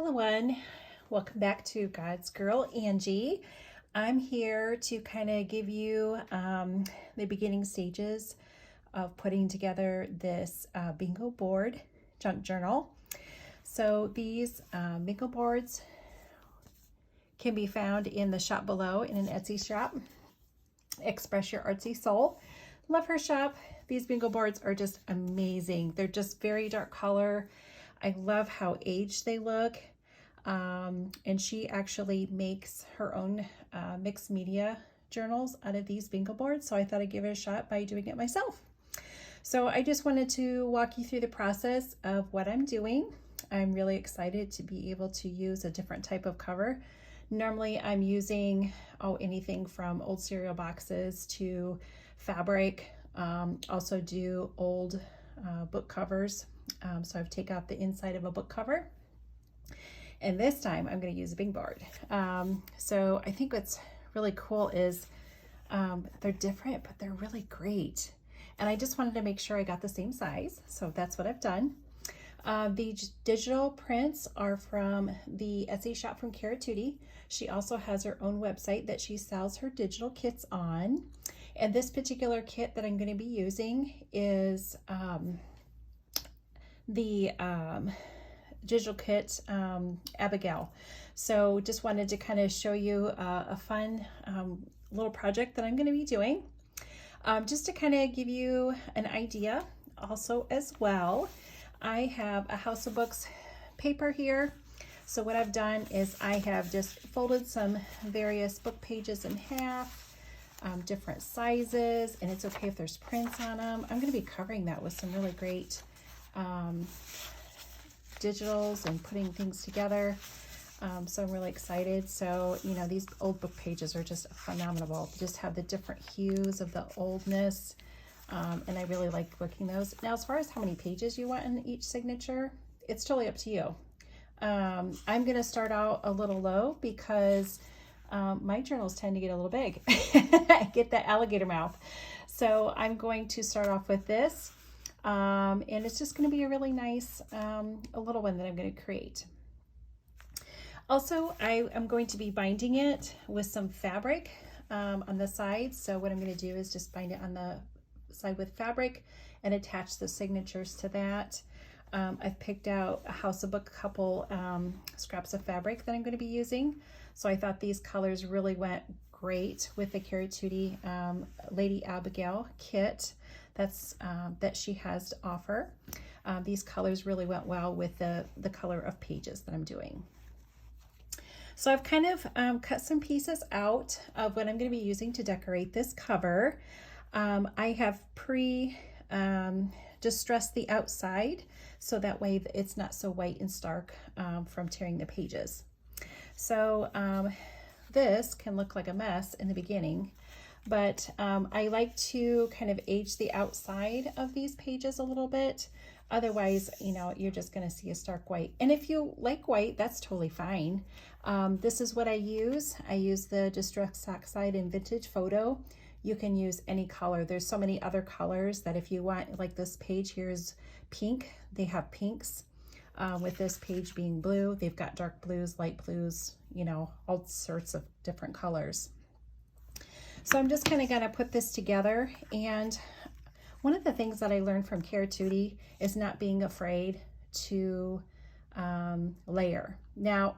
Hello, everyone. Welcome back to God's Girl, Angie. I'm here to kind of give you the beginning stages of putting together this bingo board junk journal. So these bingo boards can be found in the shop below in an Etsy shop. Express Your Artsy Soul. Love her shop. These bingo boards are just amazing. They're just very dark color. I love how aged they look. And she actually makes her own mixed media journals out of these bingo boards. So I thought I'd give it a shot by doing it myself. So I just wanted to walk you through the process of what I'm doing. I'm really excited to be able to use a different type of cover. Normally I'm using anything from old cereal boxes to fabric. Also do old book covers. So I've taken out the inside of a book cover. And this time I'm going to use a bingo board. So I think what's really cool is they're different, but they're really great. And I just wanted to make sure I got the same size. So that's what I've done. The digital prints are from the Etsy shop from Cara Tutti. She also has her own website that she sells her digital kits on. And this particular kit that I'm going to be using is the digital kit Abigail. So just wanted to kind of show you a fun little project that I'm going to be doing. Just to kind of give you an idea also as well, I have a House of Books paper here. So what I've done is I have just folded some various book pages in half, different sizes, and it's okay if there's prints on them. I'm going to be covering that with some really great digitals and putting things together. So I'm really excited. So, you know, these old book pages are just phenomenal. They just have the different hues of the oldness. And I really like looking those. Now, as far as how many pages you want in each signature, it's totally up to you. I'm going to start out a little low because my journals tend to get a little big. I get that alligator mouth. So I'm going to start off with this. And it's just going to be a really nice, a little one that I'm going to create. Also, I am going to be binding it with some fabric on the side. So what I'm going to do is just bind it on the side with fabric and attach the signatures to that. I've picked out a House of Book couple scraps of fabric that I'm going to be using. So I thought these colors really went great with the Cara Tutti Lady Abigail kit that she has to offer. These colors really went well with the color of pages that I'm doing. So I've kind of cut some pieces out of what I'm going to be using to decorate this cover. I have distressed the outside so that way it's not so white and stark from tearing the pages. So this can look like a mess in the beginning, but I like to kind of age the outside of these pages a little bit. Otherwise, you know, you're just going to see a stark white. And if you like white, that's totally fine. This is what I use. I use the Distress Oxide in Vintage Photo. You can use any color. There's so many other colors that if you want, like this page here is pink. They have pinks. With this page being blue, they've got dark blues, light blues, you know, all sorts of different colors. So I'm just kind of going to put this together. And one of the things that I learned from Cara Tutti is not being afraid to layer. Now,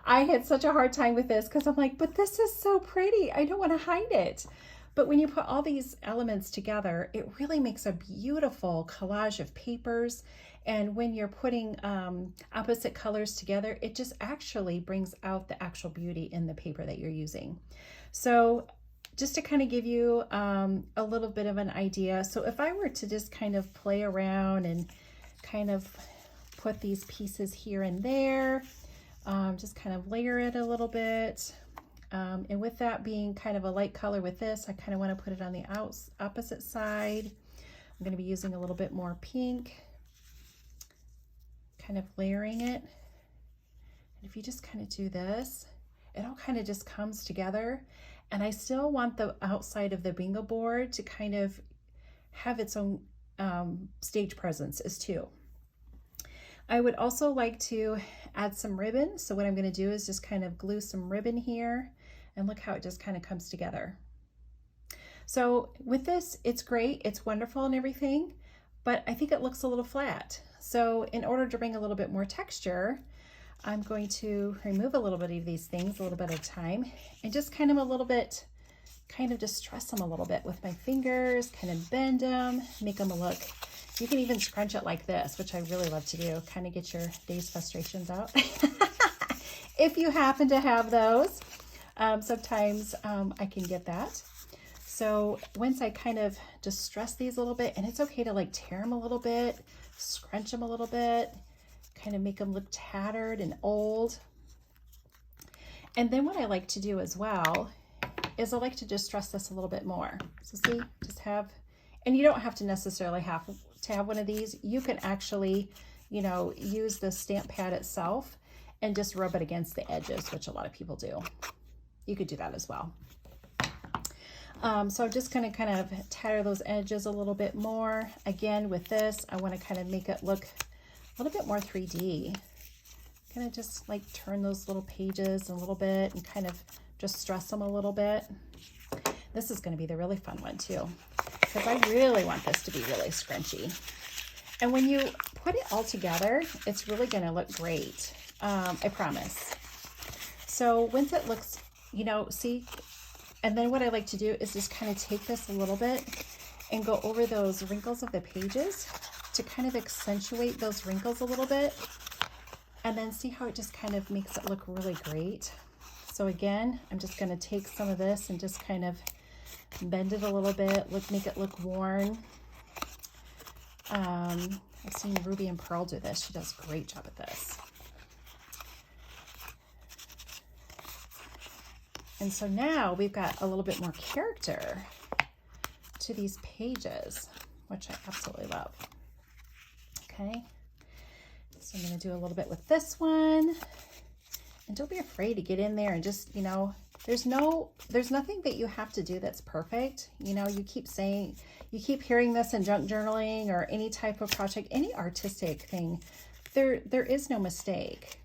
I had such a hard time with this because I'm like, but this is so pretty. I don't want to hide it. But when you put all these elements together, it really makes a beautiful collage of papers. And when you're putting opposite colors together, it just actually brings out the actual beauty in the paper that you're using. So just to kind of give you a little bit of an idea. So if I were to just kind of play around and kind of put these pieces here and there, just kind of layer it a little bit. And with that being kind of a light color with this, I kind of want to put it on the opposite side. I'm going to be using a little bit more pink, kind of layering it. And if you just kind of do this, it all kind of just comes together. And I still want the outside of the bingo board to kind of have its own stage presence as too. I would also like to add some ribbon. So what I'm going to do is just kind of glue some ribbon here, and look how it just kind of comes together. So with this, it's great, it's wonderful and everything, but I think it looks a little flat. So in order to bring a little bit more texture, I'm going to remove a little bit of these things a little bit at a time, and just kind of a little bit, kind of distress them a little bit with my fingers, kind of bend them, make them look. You can even scrunch it like this, which I really love to do, kind of get your day's frustrations out. If you happen to have those, sometimes I can get that. So once I kind of distress these a little bit, and it's okay to like tear them a little bit, scrunch them a little bit, kind of make them look tattered and old. And then what I like to do as well is I like to distress this a little bit more. So see, just have, and you don't have to necessarily have to have one of these. You can actually, you know, use the stamp pad itself and just rub it against the edges, which a lot of people do. You could do that as well. So I'm just going to kind of tatter those edges a little bit more. Again, with this, I want to kind of make it look a little bit more 3D. Kind of just like turn those little pages a little bit and kind of just stress them a little bit. This is going to be the really fun one too, because I really want this to be really scrunchy. And when you put it all together, it's really going to look great. I promise. So once it looks, you know, see, and then what I like to do is just kind of take this a little bit and go over those wrinkles of the pages to kind of accentuate those wrinkles a little bit. And then see how it just kind of makes it look really great. So again, I'm just going to take some of this and just kind of bend it a little bit, make it look worn. I've seen Ruby and Pearl do this. She does a great job at this. And so now we've got a little bit more character to these pages, which I absolutely love. Okay, so I'm going to do a little bit with this one. And don't be afraid to get in there and just, you know, there's nothing that you have to do that's perfect. You know, you keep hearing this in junk journaling or any type of project, any artistic thing. There is no mistake.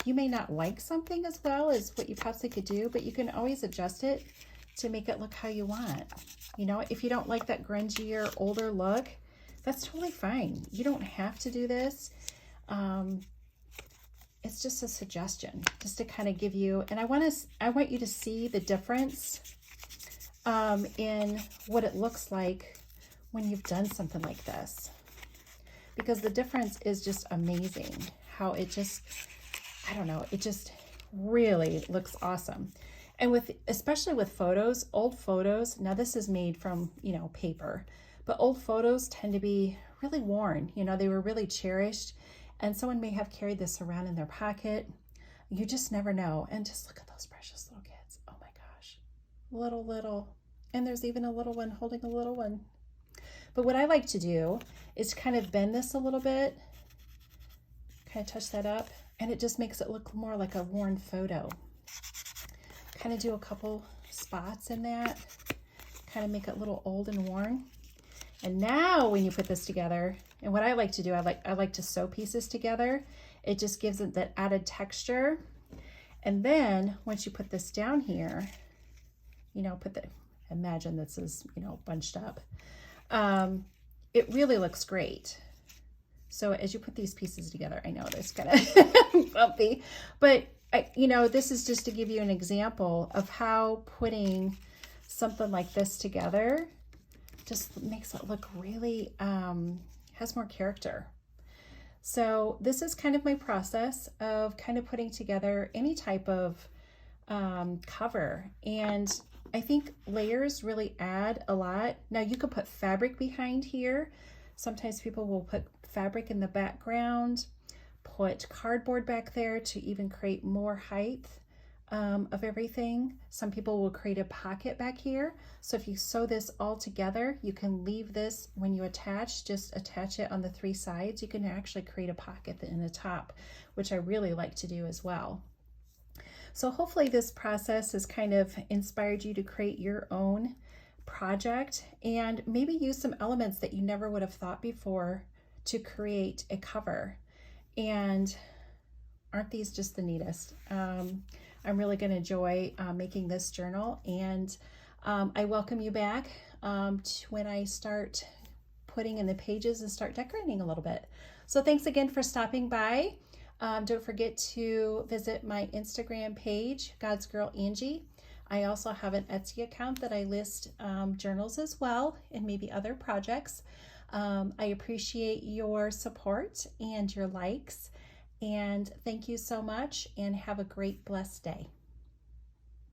You may not like something as well as what you possibly could do, but you can always adjust it to make it look how you want. You know, if you don't like that grungier, older look, that's totally fine. You don't have to do this. It's just a suggestion, just to kind of give you, and I want you to see the difference in what it looks like when you've done something like this, because the difference is just amazing. How it just, I don't know, it just really looks awesome. And especially with photos, old photos, now this is made from, you know, paper, but old photos tend to be really worn. You know, they were really cherished, and someone may have carried this around in their pocket. You just never know. And just look at those precious little kids. Oh my gosh, little, and there's even a little one holding a little one. But what I like to do is kind of bend this a little bit, kind of touch that up, and it just makes it look more like a worn photo. Kind of do a couple spots in that, kind of make it a little old and worn. And now when you put this together, and what I like to do, I like to sew pieces together. It just gives it that added texture. And then once you put this down here, you know, imagine this is, you know, bunched up. It really looks great. So as you put these pieces together, I know it's kind of bumpy, but you know, this is just to give you an example of how putting something like this together just makes it look really, has more character. So this is kind of my process of kind of putting together any type of cover. And I think layers really add a lot. Now you could put fabric behind here. Sometimes people will put fabric in the background, put cardboard back there to even create more height of everything. Some people will create a pocket back here. So if you sew this all together, you can leave this when you attach, just attach it on the 3 sides. You can actually create a pocket in the top, which I really like to do as well. So hopefully this process has kind of inspired you to create your own project and maybe use some elements that you never would have thought before to create a cover. And aren't these just the neatest? I'm really going to enjoy making this journal, and I welcome you back when I start putting in the pages and start decorating a little bit. So thanks again for stopping by. Don't forget to visit my Instagram page, God's Girl Angie. I also have an Etsy account that I list journals as well, and maybe other projects. I appreciate your support and your likes, and thank you so much, and have a great, blessed day.